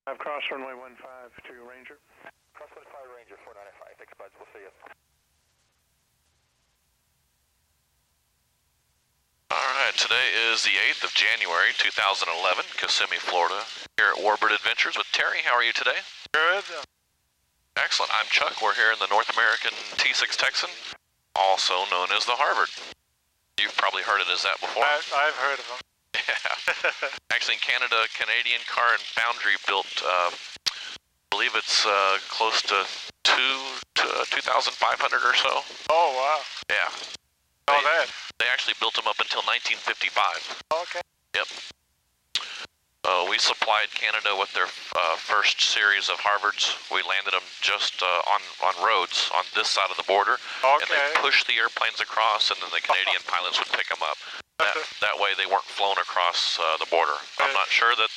I've crossed runway 15 to Ranger. Cross 15 Ranger 495. Thanks, buds. We'll see you. Alright, today is the 8th of January, 2011, Kissimmee, Florida. Here at Warbird Adventures with Terry. How are you today? Good. Excellent. I'm Chuck. We're here in the North American T6 Texan, also known as the Harvard. You've probably heard it as that before. I've heard of them. Yeah. Actually, in Canada, Canadian Car and Foundry built, I believe it's close to 2,500 or so. Oh, wow. Yeah. Oh, that. They actually built them up until 1955. Okay. Yep. We supplied Canada with their first series of Harvards. We landed them just on roads on this side of the border. Okay. And they pushed the airplanes across, and then the Canadian pilots would pick them up. That way they weren't flown across the border. I'm not sure that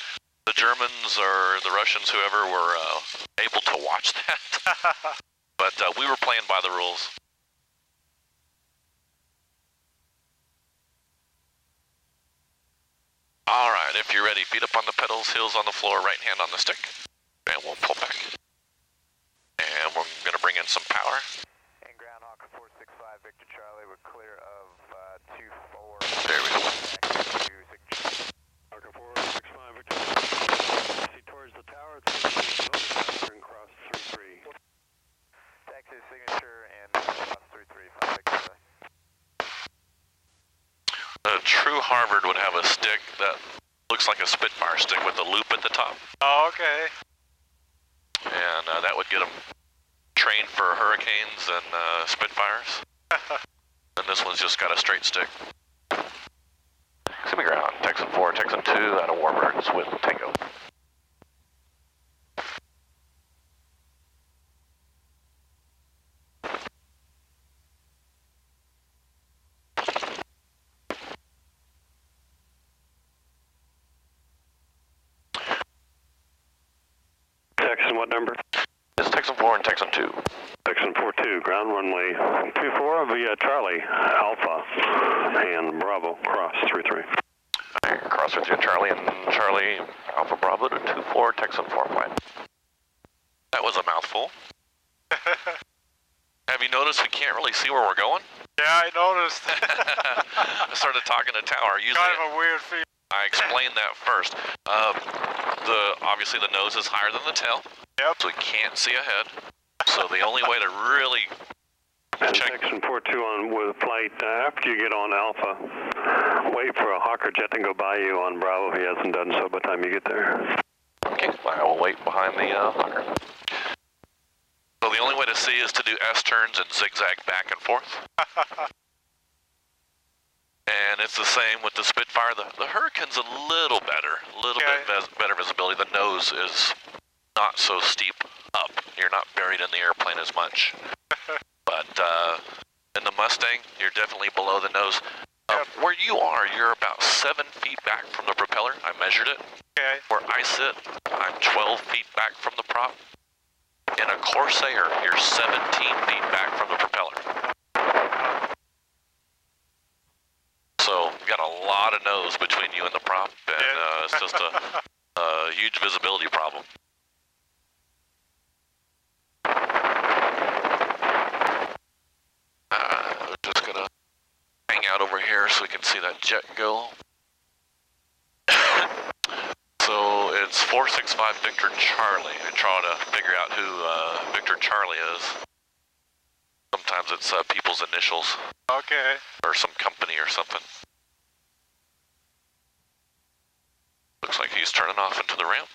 the Germans or the Russians, whoever, were able to watch that. But we were playing by the rules. All right, if you're ready, feet up on the pedals, heels on the floor, right hand on the stick, and we'll pull back. And we're going to bring in some power. And ground Hawk 465 Victor Charlie, we're clear of 24. There we go. Hawk 465 Victor Charlie. See towards the tower, and cross 33. Taxi signature and cross 33. 5 Victor. A true Harvard would have a stick that looks like a Spitfire stick with a loop at the top. Oh, okay. And that would get them trained for hurricanes and Spitfires. And this one's just got a straight stick. Kissimmee ground, Texan 4, Texan 2 out of Warbirds with Tango. Texan, what number? It's Texan 4 and Texan 2. Texan 42, ground runway 24 via Charlie, Alpha, and Bravo, cross 33. Alright, cross with you, Charlie, and Charlie, Alpha Bravo to 24, Texan 4 flight. That was a mouthful. Have you noticed we can't really see where we're going? Yeah, I noticed. I started talking to tower. Usually, Kind of a weird feeling. I explained that first. Obviously the nose is higher than the tail. Yep. So we can't see ahead. So the only way to really check. Texan 42 on with flight. After you get on Alpha, wait for a Hawker jet to go by you on Bravo. He hasn't done so by the time you get there. Okay, I will wait behind the Hawker. So the only way to see is to do S-turns and zigzag back and forth. And it's the same with the Spitfire. The Hurricane's a little better, bit better visibility. The nose is not so steep up. You're not buried in the airplane as much. But in the Mustang, you're definitely below the nose. Where you are, you're about 7 feet back from the propeller. I measured it. Okay. Where I sit, I'm 12 feet back from the prop. In a Corsair, you're 17 feet back from the propeller. So you got a lot of nose between you and the prop, and it's just a huge visibility problem. We're just gonna hang out over here so we can see that jet go. So it's 465 Victor Charlie. I try to figure out who Victor Charlie is. Sometimes it's people's initials. Okay. Or some company or something. Looks like he's turning off into the ramp.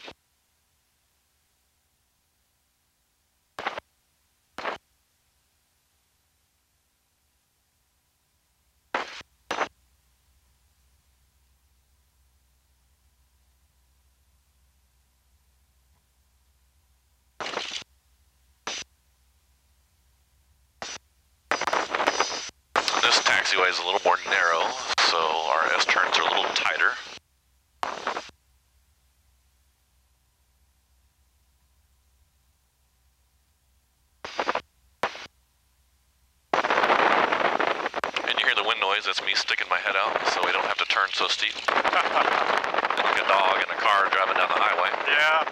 This taxiway is a little more narrow, so our S-turns are a little tighter. And you hear the wind noise, that's me sticking my head out, so we don't have to turn so steep. Like a dog in a car driving down the highway. Yeah.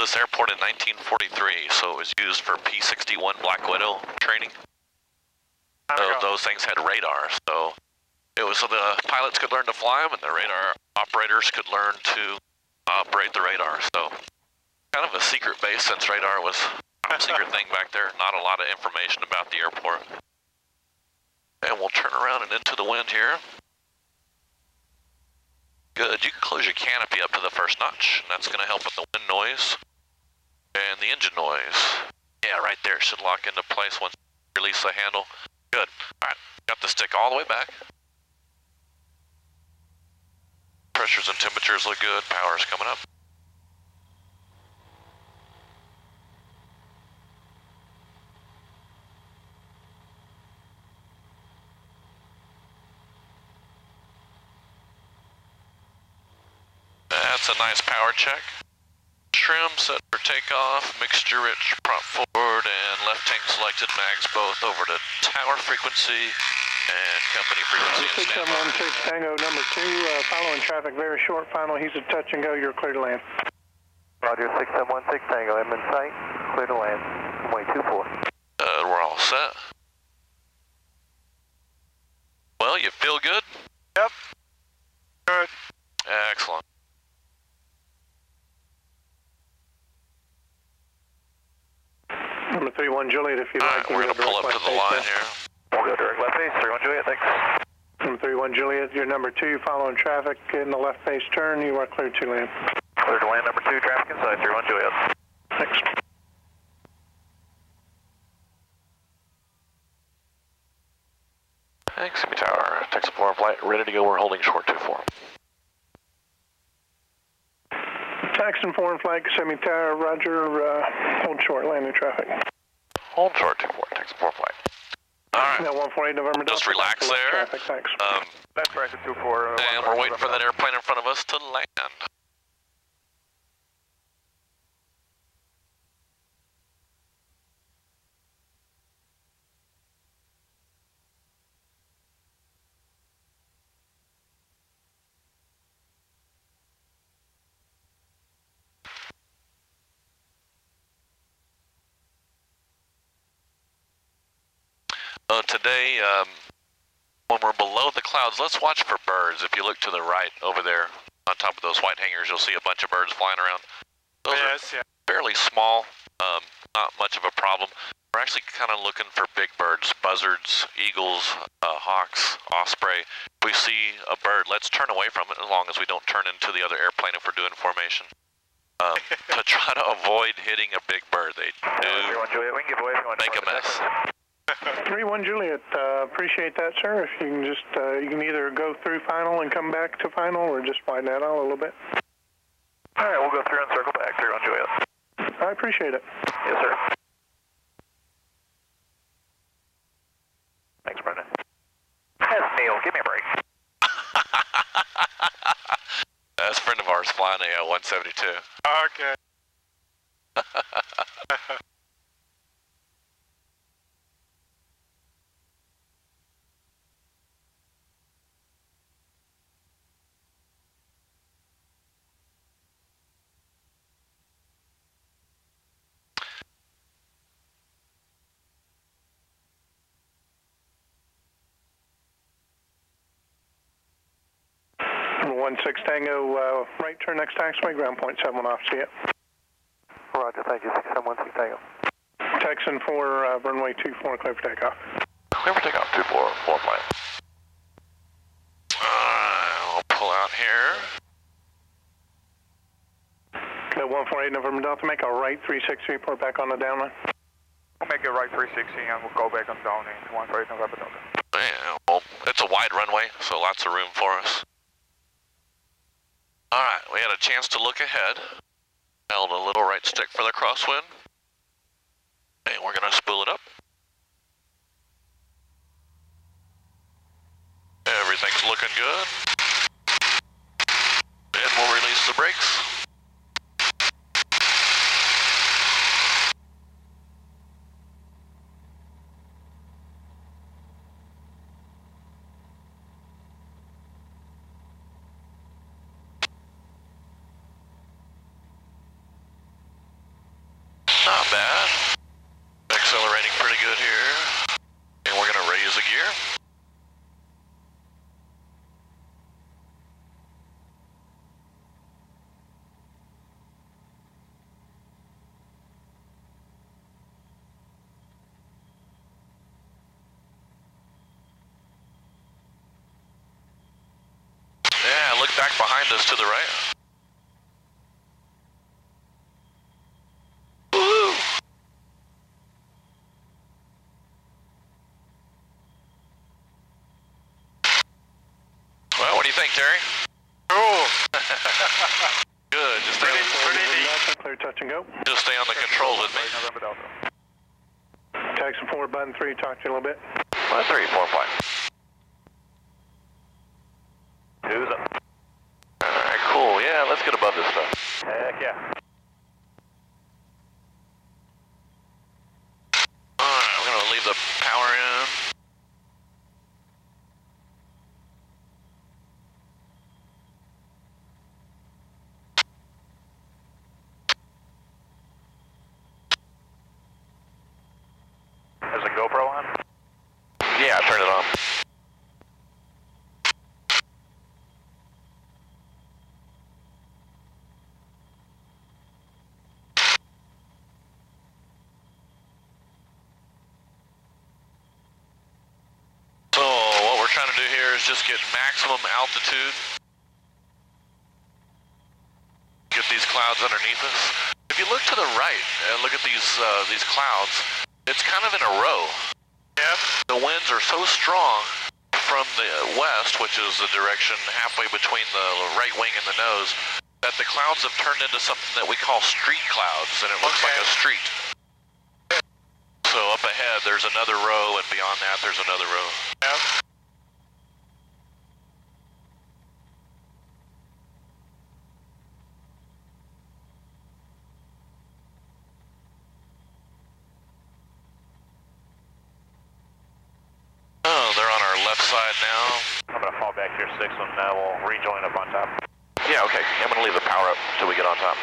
this airport in 1943, so it was used for P-61 Black Widow training. So those things had radar, so it was so the pilots could learn to fly them and the radar operators could learn to operate the radar. So kind of a secret base since radar was a secret thing back there. Not a lot of information about the airport. And we'll turn around and into the wind here. Good, you can close your canopy up to the first notch. And that's gonna help with the wind noise and the engine noise. Yeah, right there, should lock into place once you release the handle. Good, all right, got the stick all the way back. Pressures and temperatures look good, power's coming up. That's a nice power check. Trim set for takeoff, mixture rich, prop forward, and left tank selected, mags both over to tower frequency and company frequency. 6716 Tango number 2, following traffic, very short final. He's a touch and go, you're clear to land. Roger, 6716 Tango, I'm in sight, clear to land, runway 24. We're all set. Well, you feel good? Yep. Good. Excellent. Number 31 Juliet, if you'd All like. right, we're going to pull up to the line here. We'll go direct left base, 31 Juliet, thanks. Number 31 Juliet, you're number 2, following traffic in the left base turn. You are clear to land. Clear to land, number 2, traffic inside, 31 Juliet. Thanks. Thanks, Tower. Texas 4 flight, ready to go. We're holding short 24. Texan 4 and flight, Kissimmee Tower, roger, hold short, landing traffic. Hold short 24, Texas 4 flight. All right. Now 148 November. Just relax there. Traffic, thanks. Left correction 24. And we're waiting for that airplane in front of us to land. Today, when we're below the clouds, let's watch for birds. If you look to the right over there, on top of those white hangars, you'll see a bunch of birds flying around. Those are fairly small, not much of a problem. We're actually kind of looking for big birds, buzzards, eagles, hawks, osprey. If we see a bird, let's turn away from it as long as we don't turn into the other airplane if we're doing formation. To try to avoid hitting a big bird. They do make a mess. 31 Juliet, appreciate that, sir. If you can just, you can either go through final and come back to final, or just widen that out a little bit. All right, we'll go through and circle back, 31 Juliet. I appreciate it. Yes, sir. Thanks, Brendan. Yes, Neil, give me a break. That's a friend of ours flying a 172. Okay. Number 16 Tango, right turn next taxiway, ground point 71 off, see it. Roger, thank you, 6716 Tango. Texan 4, runway 24, clear for takeoff. Clear for takeoff, 24, 4 flight. I'll pull out here. Okay, 148 November Delta, make a right 360, report back on the downline. We'll make a right 360 and we'll go back on down in 148 November Delta. Yeah, well, it's a wide runway, so lots of room for us. All right, we had a chance to look ahead. Held a little right stick for the crosswind. And we're gonna spool it up. Everything's looking good. And we'll release the brakes. look back behind us to the right. Woo! Well, what do you think, Terry? Cool. Good. Just Pretty neat. Clear touch and go. just stay on the controls with me. November Delta. Taxi forward button 3, talk to you in a little bit. 3, 4, 5. Who's up? Alright, cool. Yeah, let's get above this stuff. Heck yeah. Alright, we're gonna leave the power in. Is the GoPro on? Yeah, turn it on. So what we're trying to do here is just get maximum altitude. Get these clouds underneath us. If you look to the right and look at these clouds, it's kind of in a row. Yep. The winds are so strong from the west, which is the direction halfway between the right wing and the nose, that the clouds have turned into something that we call street clouds, and it looks like a street. So up ahead, there's another row, and beyond that, there's another row. Yep. Oh, they're on our left side now. I'm gonna fall back here 6 and we'll rejoin up on top. Yeah, okay. I'm gonna leave the power up till we get on top.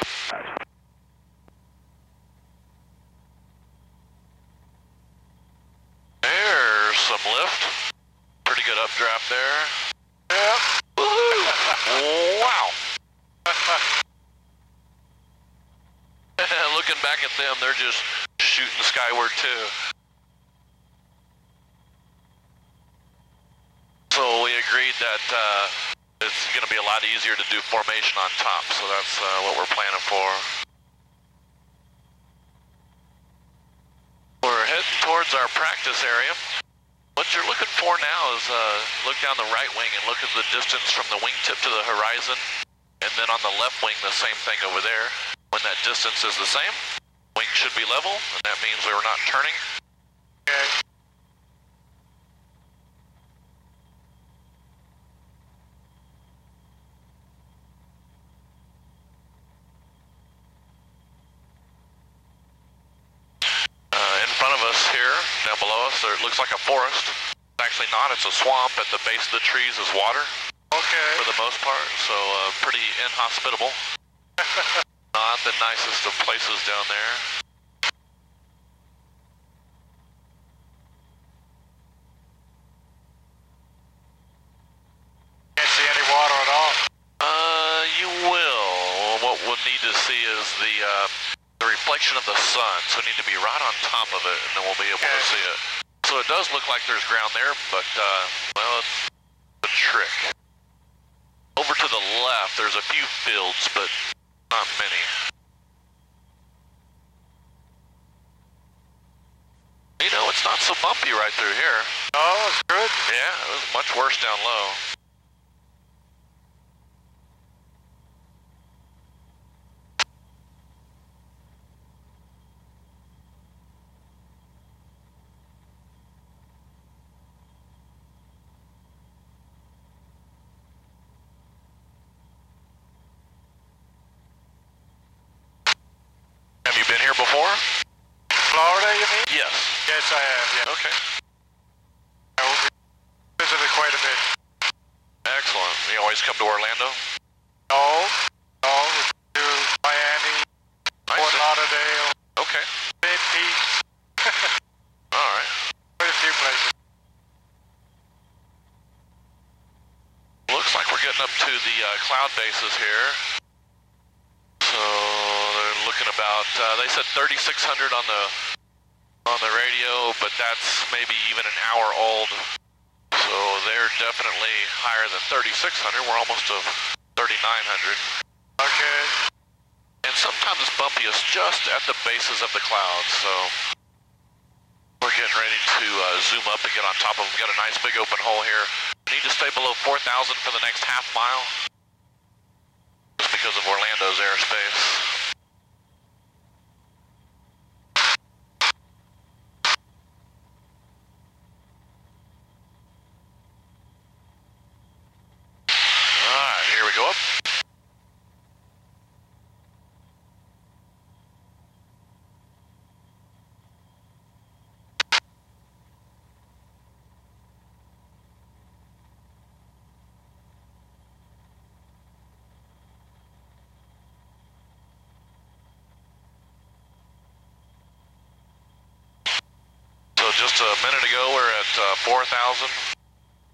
There's some lift. Pretty good updraft there. Yep. Woohoo! Wow! Looking back at them, they're just shooting skyward too. So we agreed that it's going to be a lot easier to do formation on top, so that's what we're planning for. We're heading towards our practice area. What you're looking for now is look down the right wing and look at the distance from the wingtip to the horizon, and then on the left wing the same thing over there. When that distance is the same, wing should be level, and that means we're not turning. Okay. In front of us here, down below us, it looks like a forest. It's actually not, it's a swamp. At the base of the trees is water, Okay. for the most part, so pretty inhospitable. Not the nicest of places down there. Can't see any water at all. You will. What we'll need to see is the reflection of the sun, so we need to be right on top of it, and then we'll be able to see it. So it does look like there's ground there, but, well, it's a trick. Over to the left, there's a few fields, but not many. You know, it's not so bumpy right through here. Oh, it's good. Yeah, it was much worse down low. Have you been here before? Florida, you mean? Yes. Yes, I have, yeah. Okay. I will be visited quite a bit. Excellent. You always come to Orlando? No, we do Miami, I Fort see. Lauderdale, Okay. Mid Beach, All right. quite a few places. Looks like we're getting up to the cloud bases here. So they're looking about, they said 3,600 on the radio, but that's maybe even an hour old. So they're definitely higher than 3,600. We're almost to 3,900. Okay. And sometimes it's bumpiest just at the bases of the clouds, so we're getting ready to zoom up and get on top of them. Got a nice big open hole here. Need to stay below 4,000 for the next half mile, just because of Orlando's airspace. Alright, here we go up. Just a minute ago, we're at 4,000.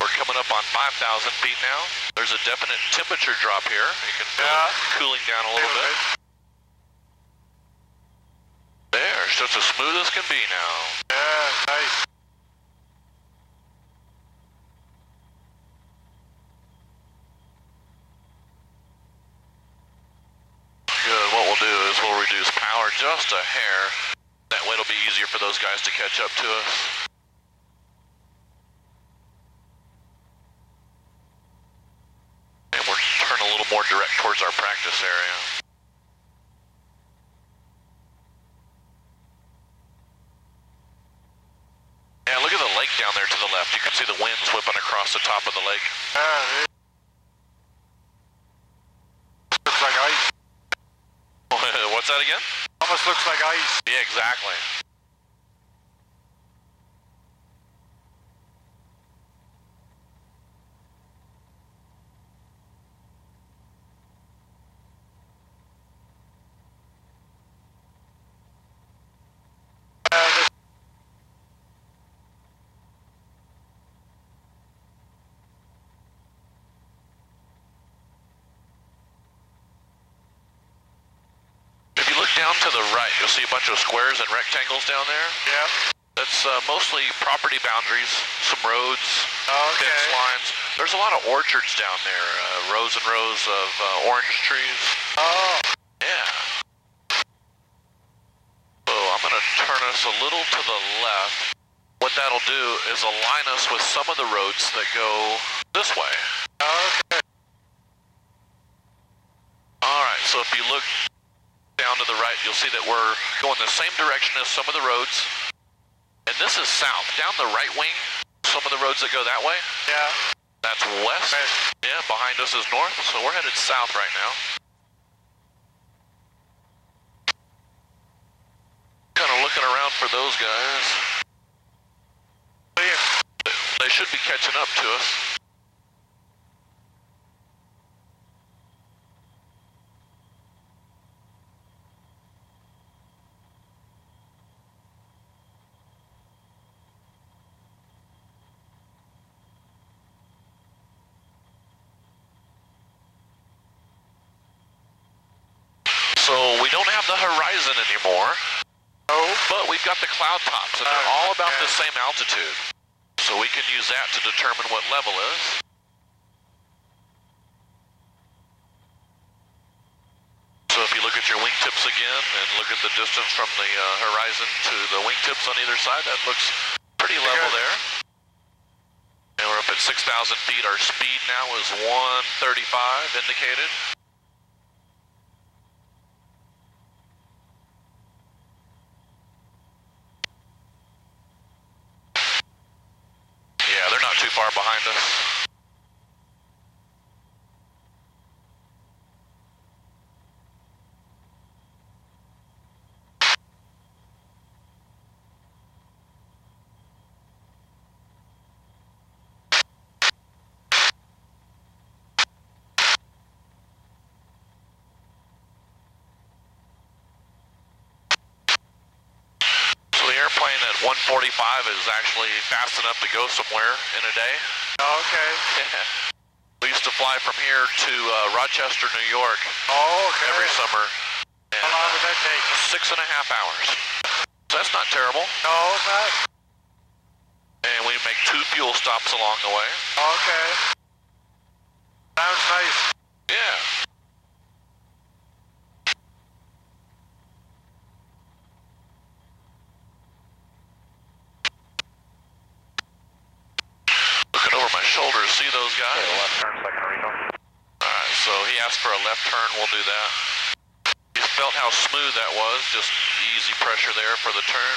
We're coming up on 5,000 feet now. There's a definite temperature drop here. You can feel it cooling down a little bit. There, it's just as smooth as can be now. Yeah, nice. Good. What we'll do is we'll reduce power just a hair. That way it'll be easier for those guys to catch up to us. And we're turning a little more direct towards our practice area. Yeah, look at the lake down there to the left. You can see the winds whipping across the top of the lake. Looks like ice. What's that again? Almost looks like ice. Yeah, exactly. Down to the right, you'll see a bunch of squares and rectangles down there. Yeah. That's mostly property boundaries, some roads, fence lines. There's a lot of orchards down there, rows and rows of orange trees. Oh. Yeah. So I'm going to turn us a little to the left. What that'll do is align us with some of the roads that go this way. Okay. All right, so if you look down to the right, you'll see that we're going the same direction as some of the roads. And this is south. Down the right wing, some of the roads that go that way. Yeah. That's west. Yeah, behind us is north, so we're headed south right now. Kind of looking around for those guys. They should be catching up to us. So we don't have the horizon anymore, but we've got the cloud tops, and they're all about the same altitude. So we can use that to determine what level is. So if you look at your wingtips again, and look at the distance from the horizon to the wingtips on either side, that looks pretty level there. And we're up at 6,000 feet. Our speed now is 135 indicated. Yeah, they're not too far behind us. Airplane at 145 is actually fast enough to go somewhere in a day. Okay. We used to fly from here to Rochester, New York every summer. And, how long would that take? 6.5 hours. So that's not terrible. No, it's not. And we make 2 fuel stops along the way. Okay. Sounds nice. Yeah. Looking over my shoulder to see those guys. Okay, left turn, second Reno. Alright, so he asked for a left turn, we'll do that. He felt how smooth that was, just easy pressure there for the turn.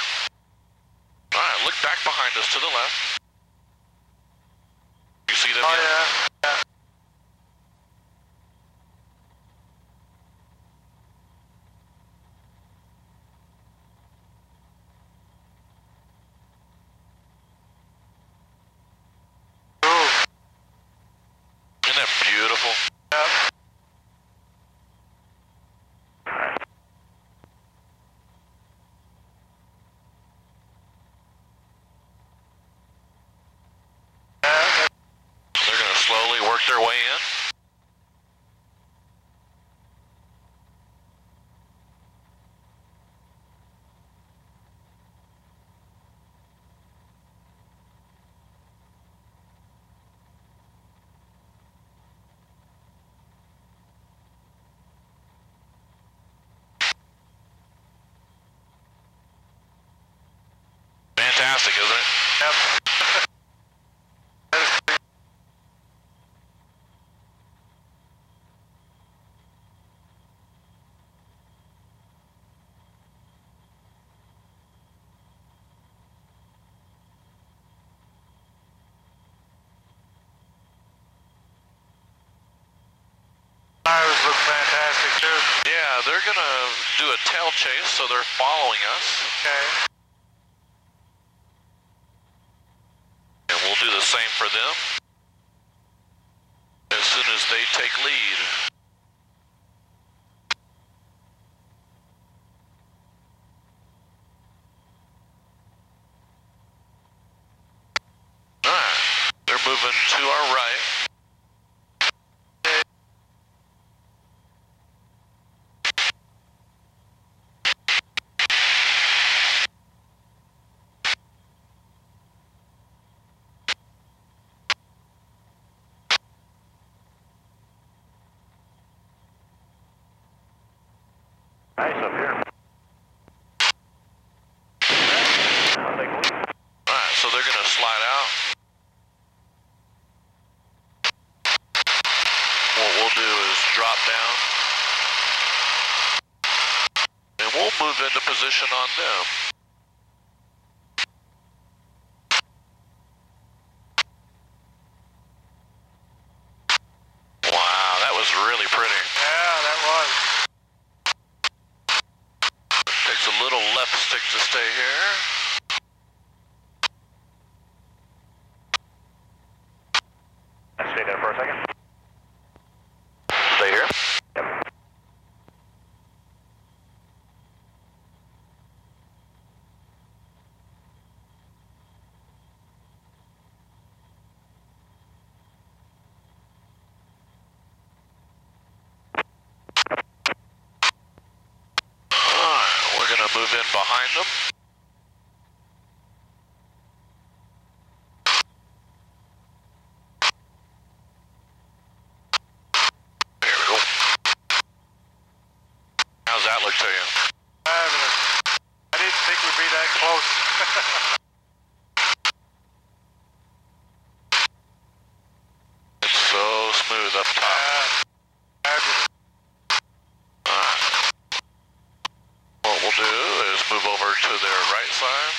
Alright, look back behind us to the left. You see them Oh, yet? yeah. Ooh. Isn't that beautiful? Yep. Yeah, They're going to slowly work their way in. Fantastic, isn't it? yep. Tires look fantastic too. Yeah, they're going to do a tail chase, so they're following us. Okay. And we'll do the same for them as soon as they take lead. Alright, they're moving to our right. Nice up here. I'll take a lead. Alright, so they're going to slide out. What we'll do is drop down. And we'll move into position on them. Wow, that was really pretty. Yeah, that was. Takes a little left stick to stay here. Stay there for a second. Stay here. Yep. Alright, we're going to move in behind them. There we go. How's that look to you? Fabulous. I didn't think we'd be that close. It's so smooth up top. Fabulous. Alright. What we'll do is move over to their right side.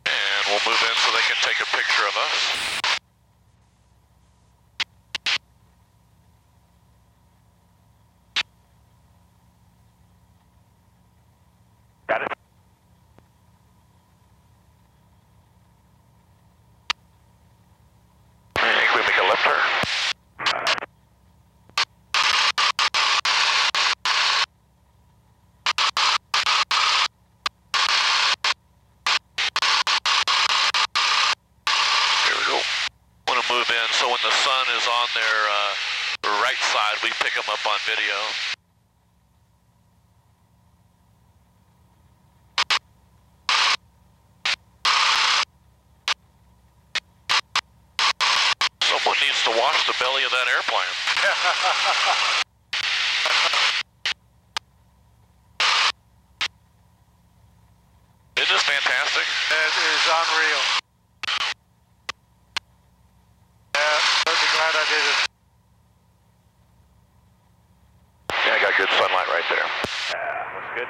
And we'll move in so they can take a picture of us. Got it. I think we make a left turn. Here we go. Want to move in so when the sun is on their right side, we pick them up on video. That is unreal. Yeah, certainly glad I did it. Yeah, I got good sunlight right there. Looks good.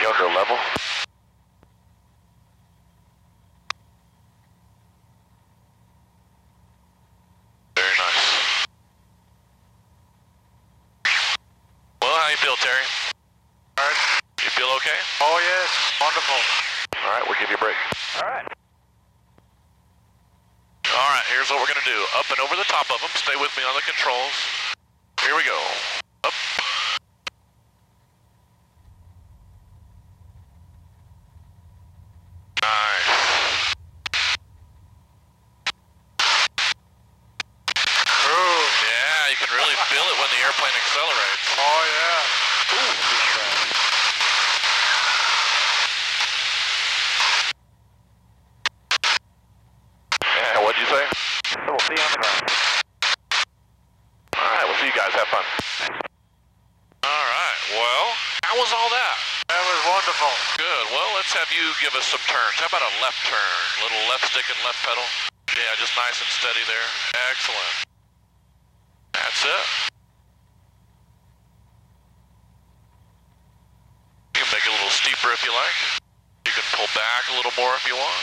Younger level. Very nice. Well, how you feel, Terry? All right. You feel okay? Oh, yes. Wonderful. All right, we'll give you a break. All right. All right, here's what we're going to do. Up and over the top of them. Stay with me on the controls. Here we go. Up. Nice. Ooh. Yeah, you can really feel it when the airplane accelerates. Oh, yeah. Yeah, what'd you say? So we'll see you on the ground. All right, we'll see you guys. Have fun. All right, well, how was all that? That was wonderful. Good. Well, let's have you give us some turns. How about a left turn? Little left stick and left pedal. Yeah, just nice and steady there. Excellent. That's it. You can make it a little steeper if you like. You can pull back a little more if you want.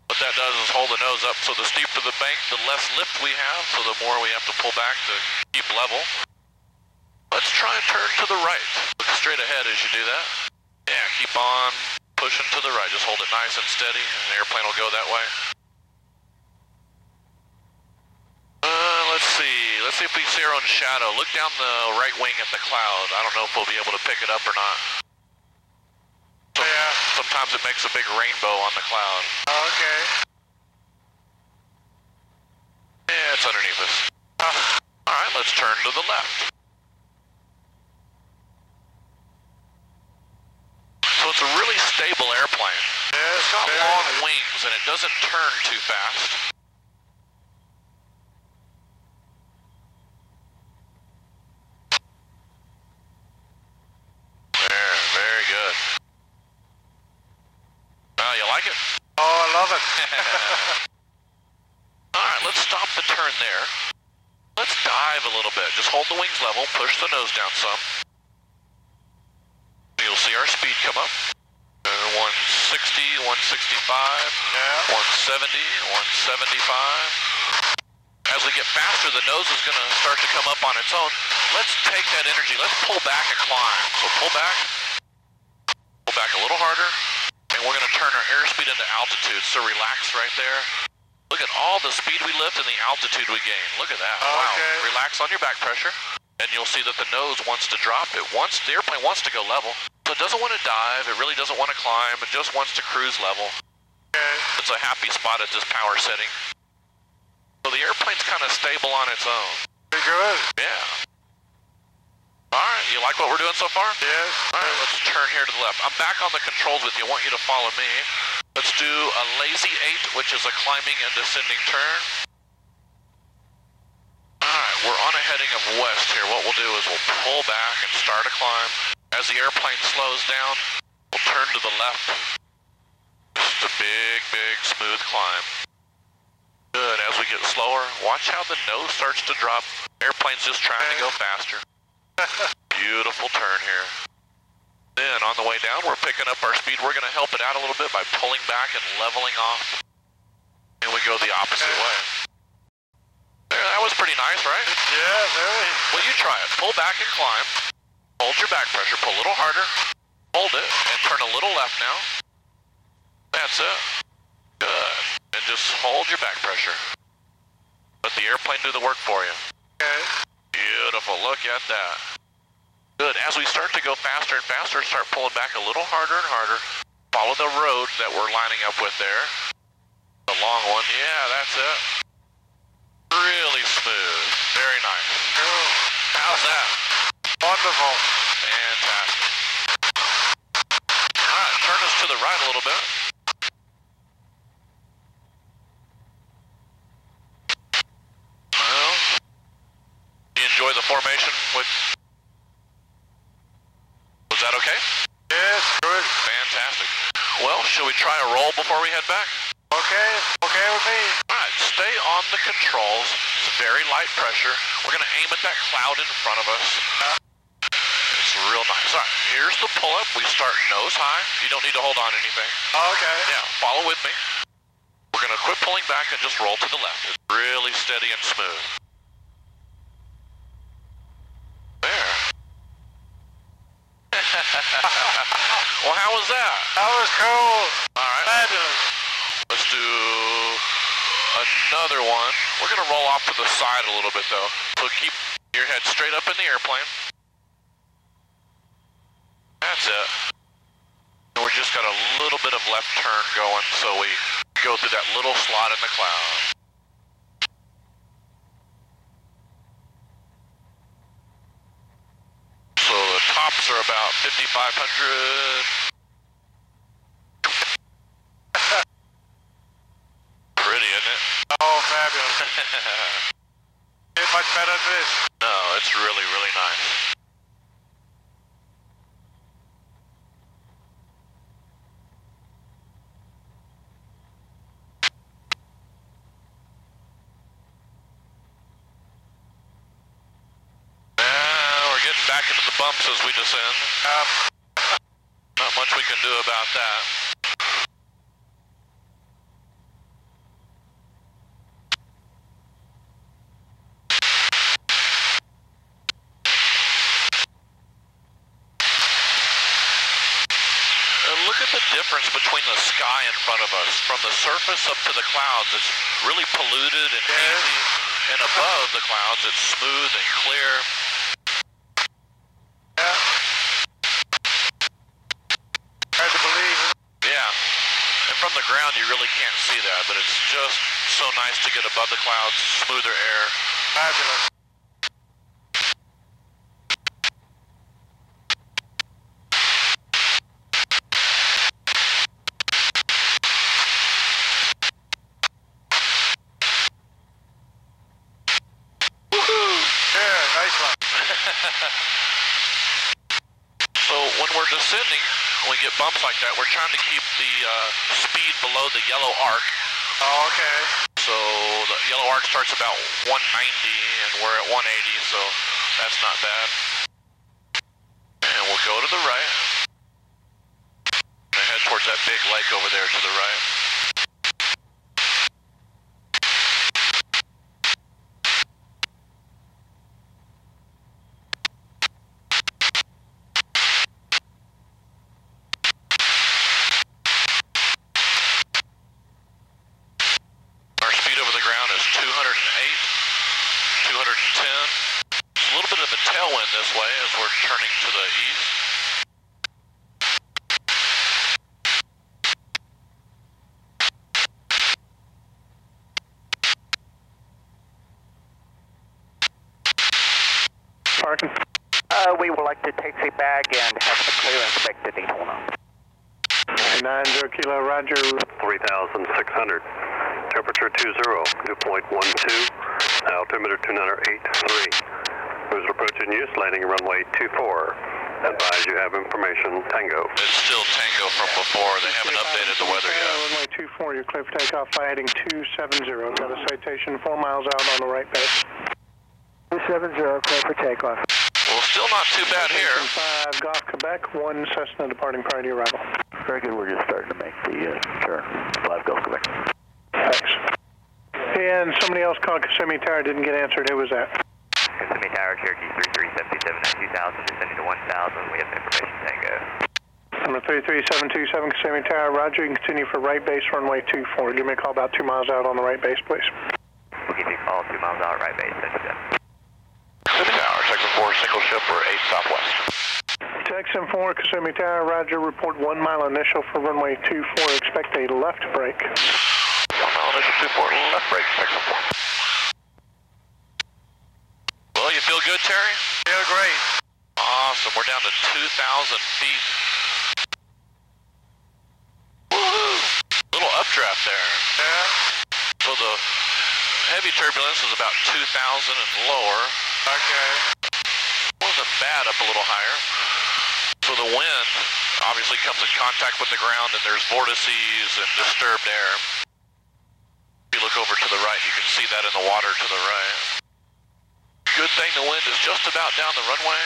What that does is hold the nose up, so the steeper the bank, the less lift we have, so the more we have to pull back to keep level. Let's try and turn to the right. Look straight ahead as you do that. Yeah, keep on pushing to the right. Just hold it nice and steady, and the airplane will go that way. Let's see. Let's see if we see our own shadow. Look down the right wing at the cloud. I don't know if we'll be able to pick it up or not. Yeah. Sometimes it makes a big rainbow on the cloud. Okay. Yeah, it's underneath us. All right, let's turn to the left. So it's a really stable airplane. Yeah, It's got long wings and it doesn't turn too fast. There, very good. Well, you like it? Oh, I love it. All right, let's stop the turn there. Let's dive a little bit. Just hold the wings level, push the nose down some. You'll see our speed come up. 160, 165, Yeah. 170, 175. As we get faster, the nose is going to start to come up on its own. Let's take that energy. Let's pull back and climb. So pull back a little harder, and we're going to turn our airspeed into altitude. So relax right there. Look at all the speed we lift and the altitude we gain. Look at that. Okay. Wow. Relax on your back pressure, and you'll see that the nose wants to drop. The airplane wants to go level. So it doesn't want to dive. It really doesn't want to climb. It just wants to cruise level. Okay. It's a happy spot at this power setting. So the airplane's kind of stable on its own. Pretty good. Yeah. All right, you like what we're doing so far? Yes. All right, let's turn here to the left. I'm back on the controls with you. I want you to follow me. Let's do a lazy 8, which is a climbing and descending turn. All right, we're on a heading of west here. What we'll do is we'll pull back and start a climb. As the airplane slows down, we'll turn to the left. Just a big, big, smooth climb. Good. As we get slower, watch how the nose starts to drop. Airplane's just trying to go faster. Beautiful turn here. Then on the way down, we're picking up our speed. We're going to help it out a little bit by pulling back and leveling off. And we go the opposite way. There, that was pretty nice, right? Yeah, very. Well, you try it. Pull back and climb. Hold your back pressure. Pull a little harder. Hold it and turn a little left now. That's it. Good. And just hold your back pressure. Let the airplane do the work for you. Okay. Beautiful. Look at that. Good. As we start to go faster and faster, start pulling back a little harder and harder. Follow the road that we're lining up with there. The long one. Yeah, that's it. Really smooth. Very nice. Cool. How's that? Wonderful. Fantastic. All right, turn us to the right a little bit. Well, you enjoy the formation with... Was that okay? Yes, good. Fantastic. Shall we try a roll before we head back? Okay, okay with me. Alright, stay on the controls. It's very light pressure. We're gonna aim at that cloud in front of us. It's real nice. Alright, here's the pull-up. We start nose high. You don't need to hold on anything. Okay. Yeah, follow with me. We're gonna quit pulling back and just roll to the left. It's really steady and smooth. There. Well, how was that? That was cool. Alright. Fabulous. Let's do another one. We're gonna roll off to the side a little bit though. So keep your head straight up in the airplane. That's it. And we're just got a little bit of left turn going, so we go through that little slot in the cloud. So the tops are about 5,500. Pretty, isn't it? Oh, fabulous. Get much better than this. No, it's really, really nice. We're getting back into the bumps as we descend. Not much we can do about that. Look at the difference between the sky in front of us. From the surface up to the clouds, it's really polluted and hazy. And above the clouds, it's smooth and clear. Yeah. Hard to believe. Yeah. And from the ground, you really can't see that, but it's just so nice to get above the clouds, smoother air. Fabulous. So when we're descending, when we get bumps like that, we're trying to keep the speed below the yellow arc. Oh, okay. So the yellow arc starts about 190 and we're at 180, so that's not bad. And we'll go to the right. And head towards that big lake over there to the right. Our speed over the ground is 208, 210. It's a little bit of a tailwind this way as we're turning to the east. Parking. We would like to taxi back and have the clearance back to Daytona. 90 Kilo, Roger. 3,600. Temperature 20, dew point 12, altimeter 2983. Cruise approaching you, landing runway 24. Advise you have information, Tango. It's still Tango from before. They haven't updated the weather yet. Runway 24, you're clear for takeoff, fly heading 270. Got a citation 4 miles out on the right base. 270, clear for takeoff. Well, still not too bad here. 5 Golf Quebec, 1 Cessna departing prior to your arrival. Very good, we're just starting to make the turn. 5 Golf Quebec. Thanks. And somebody else called Kissimmee Tower, didn't get answered. Who was that? Kissimmee Tower, Cherokee 3377 at 2000, descending to 1000. We have information, Tango. Number 33727 Kissimmee Tower, Roger. You can continue for right base, runway 24. Give me a call about 2 miles out on the right base, please. We'll give you a call 2 miles out, right base, thank you. Kissimmee Tower, Texan 4, single ship, we're 8 southwest. Texan 4, Kissimmee Tower, Roger. Report 1 mile initial for runway 24. Expect a left break. 1 mile initial 24, left break, Texan 4. Well, you feel good, Terry? Feel great. Awesome, we're down to 2,000 feet. Woohoo! Little updraft there. Yeah. So the heavy turbulence is about 2,000 and lower. Okay. Wasn't bad up a little higher. So the wind obviously comes in contact with the ground and there's vortices and disturbed air. If you look over to the right, you can see that in the water to the right. Good thing the wind is just about down the runway.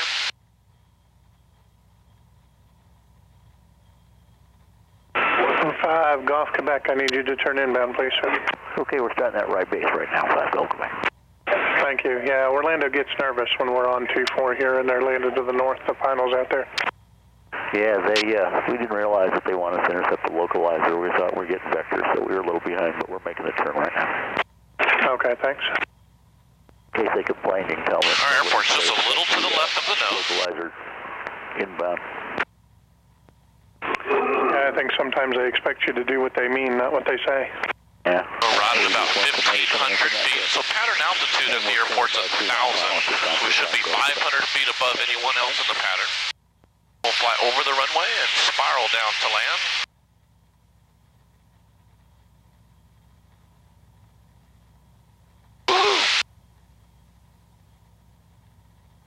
5 Golf Quebec, I need you to turn inbound, please, sir. Okay, we're starting at right base right now, 5 Golf Quebec. Thank you. Yeah, Orlando gets nervous when we're on 2-4 here and they're landed to the north. The final's out there. Yeah, we didn't realize that they wanted to intercept the localizer. We thought we were getting vectors, so we were a little behind, but we're making a turn right now. Okay, thanks. In case they complain, you can tell me. Our airport's just a little to the left of the nose. Localizer inbound. Yeah, I think sometimes they expect you to do what they mean, not what they say. Yeah. We're right at about 1,500 feet, so pattern altitude of the airport's 1,000. We should be 500 feet above anyone else in the pattern. We'll fly over the runway and spiral down to land.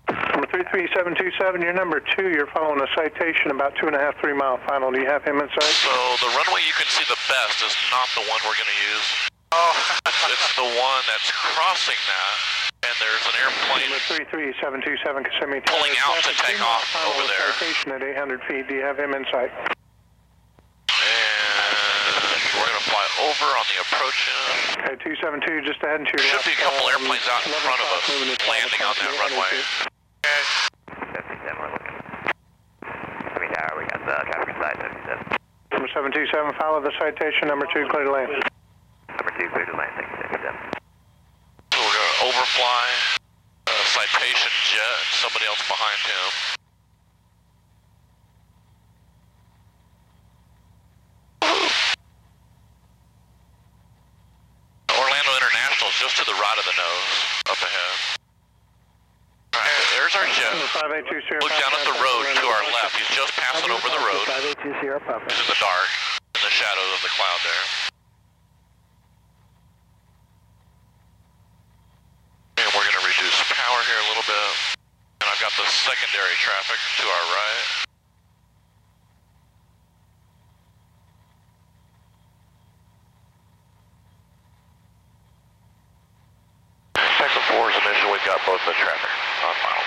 Number 33727, you're number 2. You're following a citation about 2.5, 3 mile final. Do you have him in sight? So the runway you can see the best is not the one we're going to use. Oh. It's the one that's crossing that, and there's an airplane Number 33727, Kissimmee. pulling out to take off over there. Citation at 800 feet. Do you have him in sight? And we're going to fly over on the approach end. Okay, 272, just ahead and to your Should left. be a couple airplanes out in front of us landing on that runway. Okay. 77, we're looking. Kissimmee Tower, we got the traffic inside 77. Number 727, follow the citation. Number 2, clear to land. Number 2, clear to land, 77. So we're going to overfly a citation jet and somebody else behind him. Orlando International is just to the right of the nose, up ahead. All right, there's our jet. Number 5820. Look down at the road to our left. He's just passing over the road. 5820, Papa. He's in the dark, in the shadow of the cloud there. And we're going to reduce power here a little bit. And I've got the secondary traffic to our right. Texan 4's initial, we've got both the traffic on final.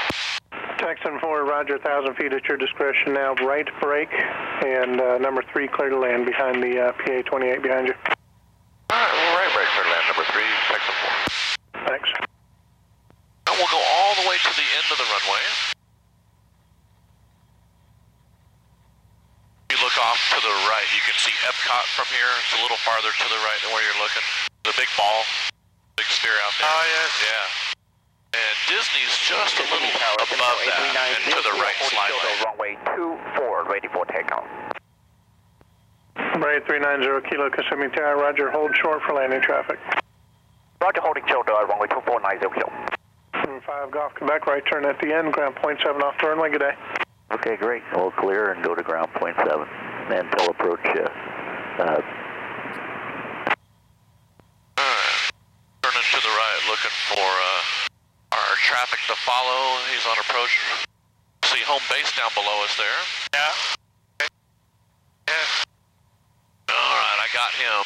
Texan 4, roger, 1,000 feet at your discretion now. Right brake, and number 3, clear to land behind the PA-28 behind you. All right, well, right brake, clear to land, number 3, Texan 4. Thanks. Now we'll go all the way to the end of the runway. If you look off to the right, you can see Epcot from here. It's a little farther to the right than where you're looking. The big ball, big sphere out there. Oh, yes. Yeah. And Disney's just a little above that and to the right slightly. Runway 24, ready for takeoff. Number 8390, Kilo Kissimmee Tower, roger, hold short for landing traffic. Roger, holding shoulder, runway 2490, Kilo. Number 5, Golf Quebec, right turn at the end, ground point 7 off the runway, good day. Okay, great. We'll clear and go to ground point 7 and tell approach. Alright. Turning to the right, looking for our traffic to follow. He's on approach. See home base down below us there. Yeah. Okay. Yeah. Alright, I got him.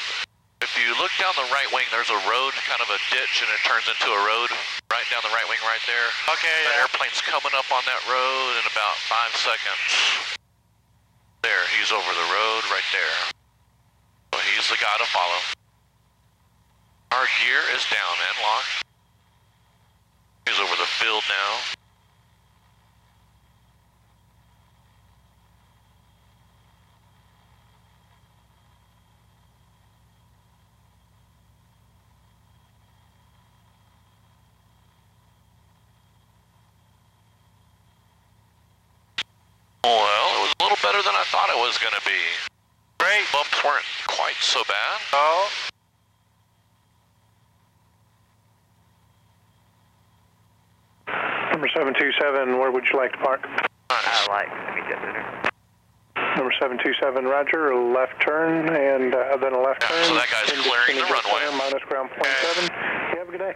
If you look down the right wing, there's a road, kind of a ditch, and it turns into a road right down the right wing right there. Okay, That yeah. airplane's coming up on that road in about 5 seconds. There, he's over the road right there. So he's the guy to follow. Our gear is down and locked. He's over the field now. Well, it was a little better than I thought it was going to be. Great. Bumps weren't quite so bad. Oh. Number 727, where would you like to park? I like Kissimmee Jet Center. Number 727, roger, a left turn, and then a left Yeah, turn. so that guy's into clearing the Kissimmee Jet runway. Center, minus ground point 7. You have a good day.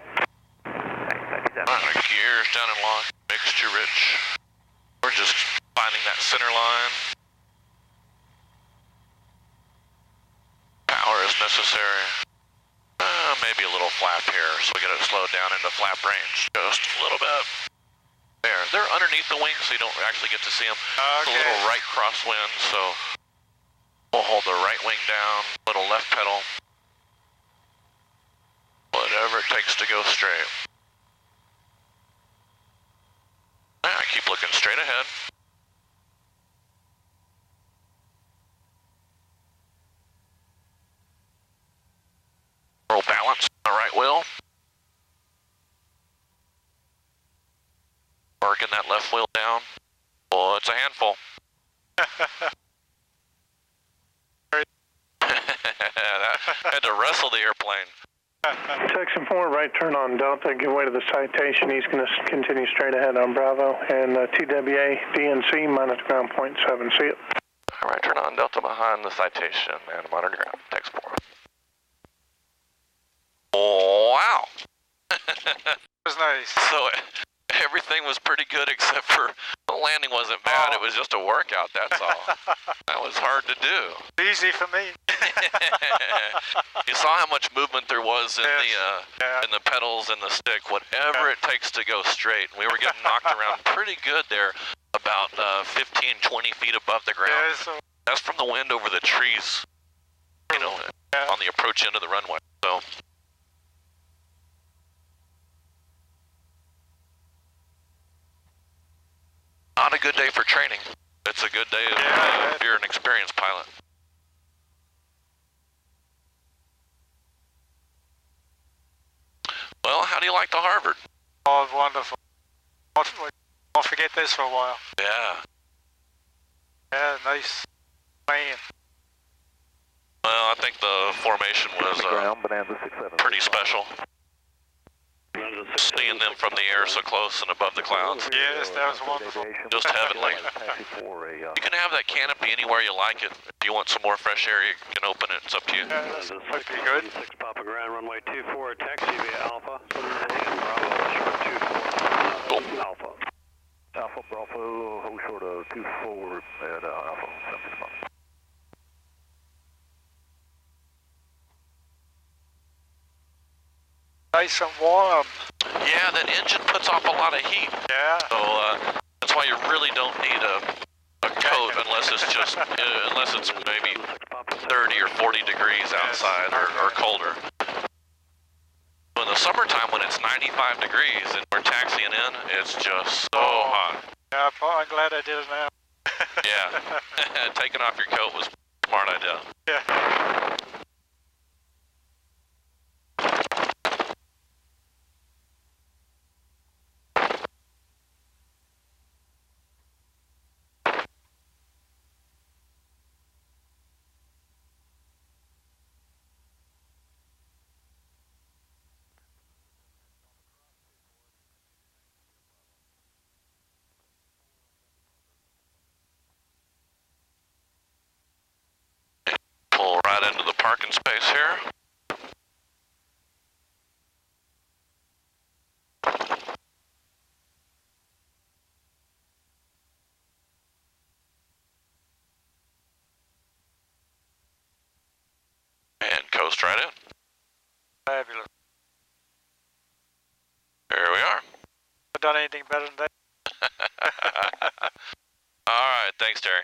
Thanks, 77. Alright, our gear's down and locked. Mixture rich. We're just finding that center line. power is necessary. Maybe a little flap here, so we get it slowed down into flap range. Just a little bit. There. They're underneath the wings, so you don't actually get to see them. Okay. It's a little right crosswind, so we'll hold the right wing down, little left pedal. Whatever it takes to go straight. Keep looking straight ahead. Roll balance on the right wheel. Working that left wheel down. Oh, it's a handful. Had to wrestle the airplane. Section 4, right turn on Delta, give way to the citation. He's going to continue straight ahead on Bravo. And TWA, DNC, monitor ground point 7. See it. All right, turn on Delta behind the citation and monitor ground. Text 4. Oh, wow. That was nice. So everything was pretty good except for the landing wasn't bad. It was just a workout, that's all. That was hard to do. Easy for me. You saw how much movement there was in in the pedals and the stick. Whatever it takes to go straight. We were getting knocked around pretty good there, about 15, 20 feet above the ground. Yeah, so That's from the wind over the trees, you know, on the approach end of the runway. So. Not a good day for training. It's a good day if you're an experienced pilot. Well, how do you like the Harvard? oh, wonderful. Won't forget this for a while. Yeah. Yeah, nice plane. Well, I think the formation was Ground, Bonanza 67. pretty special. Seeing them from the air so close and above the clouds. Yes, that was wonderful. Just heavenly. You can have that canopy anywhere you like it. If you want some more fresh air, you can open it. It's up to you. Yeah, that's pretty good. 6 Papa Grand, runway 24, taxi via Alpha, and Bravo, short 24, Alpha. Alpha, Bravo, hold short of 24 at Alpha, 7 months. Nice and warm. Yeah, that engine puts off a lot of heat. Yeah. So that's why you really don't need a coat unless it's just unless it's maybe 30 or 40 degrees outside or colder. In the summertime when it's 95 degrees and we're taxiing in, it's just so hot. Yeah, I'm glad I did it now. Yeah, taking off your coat was a smart idea. Yeah. Pull right into the parking space here. And coast right in. Fabulous. Here we are. I've done anything better than that. All right, thanks, Terry.